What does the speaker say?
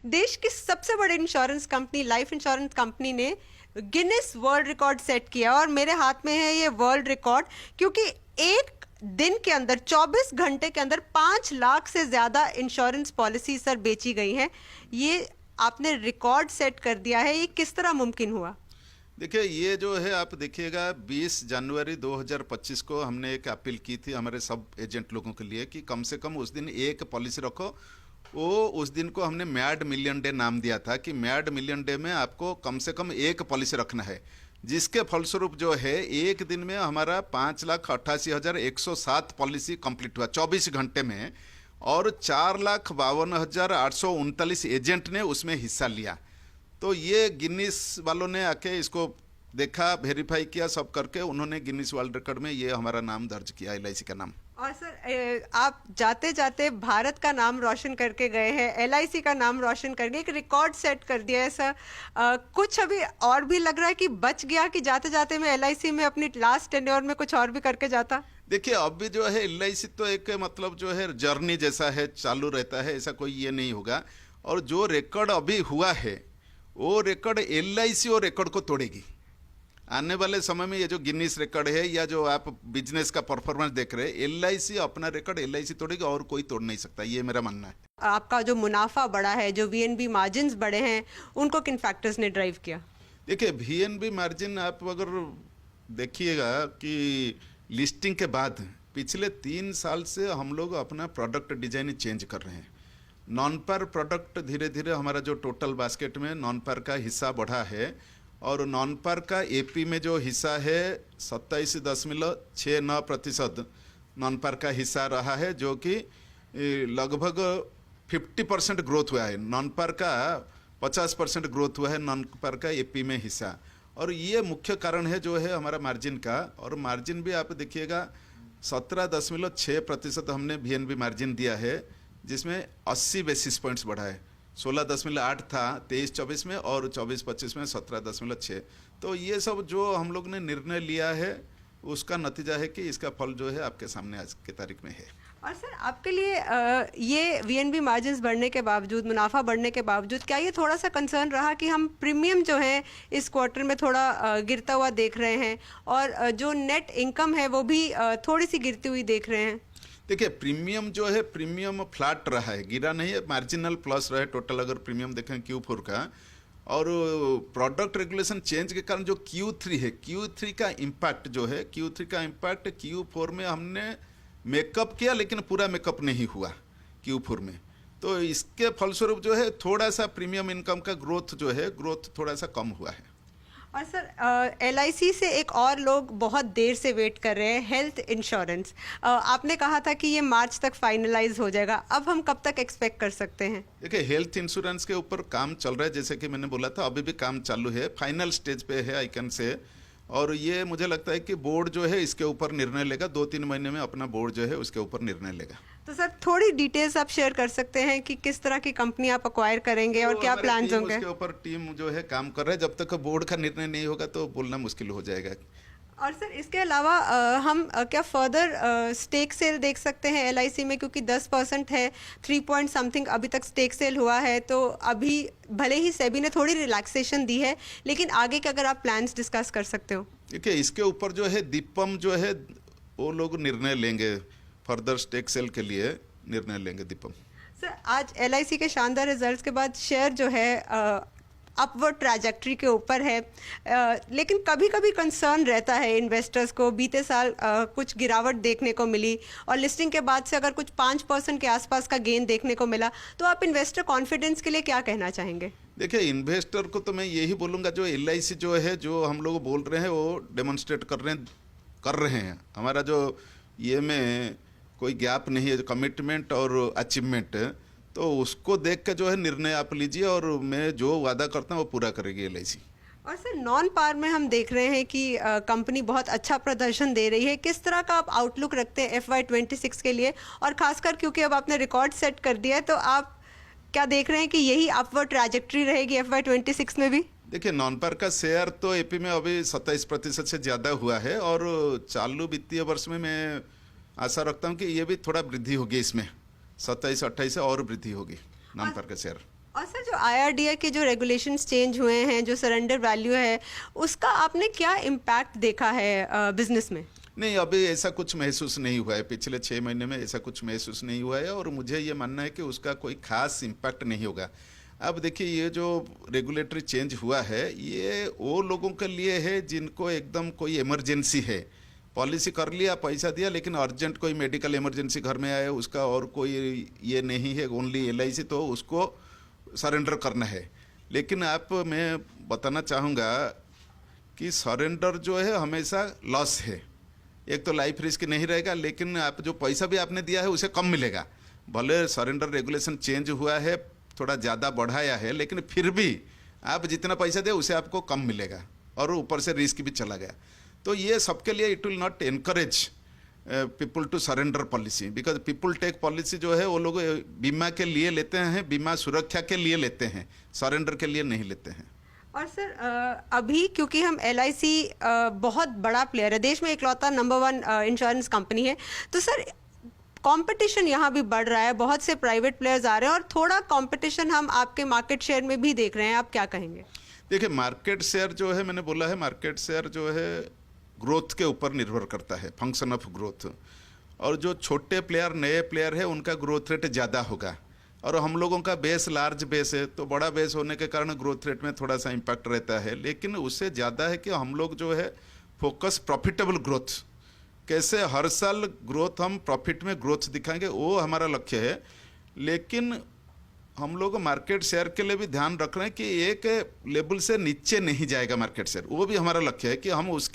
देश की सबसे बड़ी insurance company life insurance company ने गिनीज वर्ल्ड रिकॉर्ड सेट किया और मेरे हाथ में है ये वर्ल्ड रिकॉर्ड, क्योंकि एक दिन के अंदर 24 घंटे के अंदर 5 लाख से ज़्यादा इंश्योरेंस पॉलिसी सर बेची गई हैं। ये आपने रिकॉर्ड सेट कर दिया है, ये किस तरह मुमकिन हुआ? देखिए, ये जो है आप देखिएगा 20 जनवरी 2025 को हमने एक अपील की थी हमारे सब एजेंट लोगों के लिए कि कम से कम उस दिन एक पॉलिसी रखो। वो उस दिन को हमने मैड मिलियन डे नाम दिया था कि मैड मिलियन डे में आपको कम से कम एक पॉलिसी रखना है, जिसके फलस्वरूप जो है एक दिन में हमारा 5,88,107 पॉलिसी कंप्लीट हुआ 24 घंटे में, और 4,52,839 एजेंट ने उसमें हिस्सा लिया। तो ये गिनीस वालों ने आके इसको देखा, वेरीफाई किया, सब करके उन्होंने गिनीस वर्ल्ड रिकॉर्ड में ये हमारा नाम दर्ज किया, LIC का नाम। और सर आप जाते जाते भारत का नाम रोशन करके गए हैं, LIC का नाम रोशन करके एक रिकॉर्ड सेट कर दिया है सर। कुछ अभी और भी लग रहा है कि बच गया, कि जाते जाते मैं LIC में अपनी लास्ट टेन्योर में कुछ और भी करके जाता? देखिए, अब भी जो है LIC तो एक मतलब जो है जर्नी जैसा है, चालू रहता है, ऐसा कोई ये नहीं होगा। और जो रिकॉर्ड अभी हुआ है वो रिकॉर्ड LIC और रिकॉर्ड को तोड़ेगी। आने वाले समय में ये जो गिनीज रिकॉर्ड है या जो आप बिजनेस का परफॉर्मेंस देख रहे हैं, LIC अपना रिकॉर्ड LIC तोड़ेगी और कोई तोड़ नहीं सकता, ये मेरा मानना है। आपका जो मुनाफा बढ़ा है, जो VNB मार्जिन्स बढ़े हैं, उनको किन फैक्टर्स ने ड्राइव किया? देखिए, VNB मार्जिन आप अगर देखिएगा कि लिस्टिंग के बाद पिछले 3 साल से हम लोग अपना प्रोडक्ट डिजाइन चेंज कर रहे हैं। नॉन पर प्रोडक्ट धीरे धीरे हमारा जो टोटल बास्केट में नॉन पर का हिस्सा बढ़ा है, और नॉन पर का AP में जो हिस्सा है 27.69% नॉन पर का हिस्सा रहा है, जो कि लगभग 50% ग्रोथ हुआ है। नॉन पर का 50% ग्रोथ हुआ है नॉन पर का AP में हिस्सा, और ये मुख्य कारण है जो है हमारा मार्जिन का। और मार्जिन भी आप देखिएगा 17.6% हमने VNB मार्जिन दिया है, जिसमें 80 बेसिस पॉइंट्स बढ़ा है। 16.8 था 23-24 में, और 24-25 में 17.6। तो ये सब जो हम लोग ने निर्णय लिया है उसका नतीजा है कि इसका फल जो है आपके सामने आज की तारीख में है। और सर आपके लिए ये VNB मार्जिन्स बढ़ने के बावजूद, मुनाफा बढ़ने के बावजूद, क्या ये थोड़ा सा कंसर्न रहा कि हम प्रीमियम जो है इस क्वार्टर में थोड़ा गिरता हुआ देख रहे हैं, और जो नेट इनकम है वो भी थोड़ी सी गिरती हुई देख रहे हैं? देखिए, प्रीमियम जो है प्रीमियम फ्लैट रहा है, गिरा नहीं है, मार्जिनल प्लस रहा है टोटल अगर प्रीमियम देखें Q4 का। और प्रोडक्ट रेगुलेशन चेंज के कारण जो Q3 है, Q3 का इम्पैक्ट जो है, Q3 का इम्पैक्ट Q4 में हमने मेकअप किया, लेकिन पूरा मेकअप नहीं हुआ Q4 में। तो इसके फलस्वरूप जो है थोड़ा सा प्रीमियम इनकम का ग्रोथ जो है, ग्रोथ थोड़ा सा कम हुआ है। और सर LIC से एक और लोग बहुत देर से वेट कर रहे हैं, हेल्थ इंश्योरेंस। आपने कहा था कि ये मार्च तक फाइनलाइज हो जाएगा, अब हम कब तक एक्सपेक्ट कर सकते हैं? देखिए, हेल्थ इंश्योरेंस के ऊपर काम चल रहा है, जैसे कि मैंने बोला था, अभी भी काम चालू है, फाइनल स्टेज पे है आई कैन से। और ये मुझे लगता है कि बोर्ड जो है इसके ऊपर निर्णय लेगा, 2-3 महीने में अपना बोर्ड जो है उसके ऊपर निर्णय लेगा। तो सर थोड़ी डिटेल्स आप शेयर कर सकते हैं कि किस तरह की कंपनी आप अक्वायर करेंगे और क्या प्लान्स होंगे? उसके ऊपर टीम जो है काम कर रहा है, जब तक बोर्ड का निर्णय नहीं होगा तो बोलना मुश्किल हो जाएगा। और सर इसके अलावा हम क्या फर्दर स्टेक सेल देख सकते हैं LIC में, क्योंकि 10% है, 3 पॉइंट समथिंग अभी तक स्टेक सेल हुआ है। तो अभी भले ही सेबी ने थोड़ी रिलैक्सेशन दी है, लेकिन आगे के अगर आप प्लान्स डिस्कस कर सकते हो। देखिए, इसके ऊपर जो है दीपम जो है वो लोग निर्णय लेंगे, फर्दर स्टेक सेल के लिए निर्णय लेंगे दीपम। सर आज LIC के शानदार रिजल्ट्स के बाद शेयर जो है अपवर्ड ट्रैजेक्टरी के ऊपर है, लेकिन कभी कभी कंसर्न रहता है इन्वेस्टर्स को। बीते साल कुछ गिरावट देखने को मिली, और लिस्टिंग के बाद से अगर कुछ 5% के आसपास का गेन देखने को मिला, तो आप इन्वेस्टर कॉन्फिडेंस के लिए क्या कहना चाहेंगे? देखिए, इन्वेस्टर को तो मैं यही बोलूँगा, जो LIC जो है, जो हम लोग बोल रहे हैं वो डेमोन्स्ट्रेट कर रहे हैं। हमारा जो ये में कोई गैप नहीं है, कमिटमेंट और अचीवमेंट, तो उसको देख के जो है निर्णय आप लीजिए, और मैं जो वादा करता हूँ वो पूरा करेगी LIC। और सर नॉन पार में हम देख रहे हैं कि कंपनी बहुत अच्छा प्रदर्शन दे रही है। किस तरह का आप आउटलुक रखते हैं FY26 के लिए, और खासकर क्योंकि अब आपने रिकॉर्ड सेट कर दिया है, तो आप क्या देख रहे हैं कि यही अपवर्ड ट्रैजेक्टरी रहेगी FY26 में भी? देखिए, नॉन पर का शेयर तो AP में अभी 27% से ज़्यादा हुआ है, और चालू वित्तीय वर्ष में मैं आशा रखता हूँ कि ये भी थोड़ा वृद्धि होगी, इसमें 27-28 से और वृद्धि होगी नॉन पर का शेयर। और सर जो IRDA के जो रेगुलेशंस चेंज हुए हैं, जो सरेंडर वैल्यू है, उसका आपने क्या इम्पैक्ट देखा है बिजनेस में? नहीं, अभी ऐसा कुछ महसूस नहीं हुआ है, पिछले 6 महीने में ऐसा कुछ महसूस नहीं हुआ है और मुझे ये मानना है कि उसका कोई खास इम्पैक्ट नहीं होगा। अब देखिए, ये जो रेगुलेटरी चेंज हुआ है ये वो लोगों के लिए है जिनको एकदम कोई इमरजेंसी है, पॉलिसी कर लिया, पैसा दिया, लेकिन अर्जेंट कोई मेडिकल इमरजेंसी घर में आए, उसका और कोई ये नहीं है, ओनली LIC, तो उसको सरेंडर करना है। लेकिन मैं बताना चाहूँगा कि सरेंडर जो है हमेशा लॉस है। एक तो लाइफ रिस्क नहीं रहेगा, लेकिन आप जो पैसा भी आपने दिया है उसे कम मिलेगा। भले सरेंडर रेगुलेशन चेंज हुआ है, थोड़ा ज़्यादा बढ़ाया है, लेकिन फिर भी आप जितना पैसा दे उसे आपको कम मिलेगा और ऊपर से रिस्क भी चला गया। तो ये सबके लिए it will not encourage people to surrender policy, because people take policy जो है वो लोग बीमा के लिए लेते हैं, बीमा सुरक्षा के लिए लेते हैं, सरेंडर के लिए नहीं लेते हैं। और सर अभी क्योंकि हम LIC बहुत बड़ा प्लेयर है, देश में इकलौता नंबर 1 इंश्योरेंस कंपनी है, तो सर कंपटीशन यहाँ भी बढ़ रहा है, बहुत से प्राइवेट प्लेयर्स आ रहे हैं और थोड़ा कंपटीशन हम आपके मार्केट शेयर में भी देख रहे हैं, आप क्या कहेंगे? देखिए, मार्केट शेयर जो है, मैंने बोला है, मार्केट शेयर जो है ग्रोथ के ऊपर निर्भर करता है, फंक्शन ऑफ ग्रोथ। और जो छोटे प्लेयर, नए प्लेयर है, उनका ग्रोथ रेट ज़्यादा होगा और हम लोगों का बेस लार्ज बेस है, तो बड़ा बेस होने के कारण ग्रोथ रेट में थोड़ा सा इम्पैक्ट रहता है। लेकिन उससे ज़्यादा है कि हम लोग जो है फोकस प्रॉफिटेबल ग्रोथ, कैसे हर साल ग्रोथ, हम प्रॉफिट में ग्रोथ दिखाएंगे, वो हमारा लक्ष्य है। लेकिन हम लोग मार्केट शेयर के लिए भी ध्यान रख रहे हैं कि एक लेवल से नीचे नहीं जाएगा मार्केट शेयर, वो भी हमारा लक्ष्य है कि हम उसके